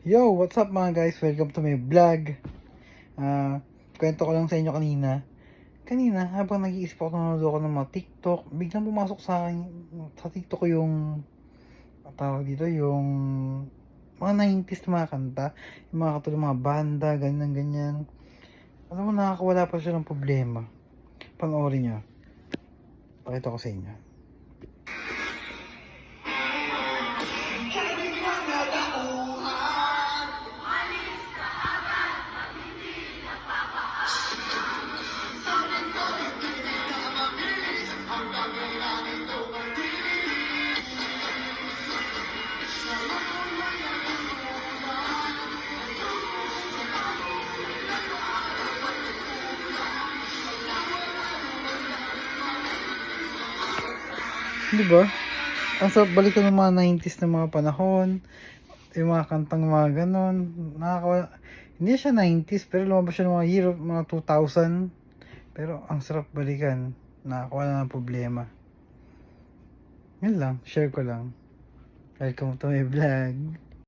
Yo, what's up mga guys? Welcome to my vlog. Kwento ko lang sa inyo kanina. Kanina, habang nag-iisip ako, nanonood ako ng mga TikTok, biglang pumasok sa akin, sa TikTok ko yung, tawag dito, yung mga 90s na mga kanta, yung mga katulad mga banda, ganyan, ganyan. Alam mo, nakakawala pa siya ng problema. Panoorin nyo. Pakita ko sa inyo. Di ba? Ang sarap balikan ng mga 90s na mga panahon, yung mga kantang mga ganon, nakakawala. Hindi siya 90s, pero lumabas siya ng mga year of mga 2000. Pero ang sarap balikan, nakakawala ng problema. Yun lang, share ko lang. Welcome to my vlog.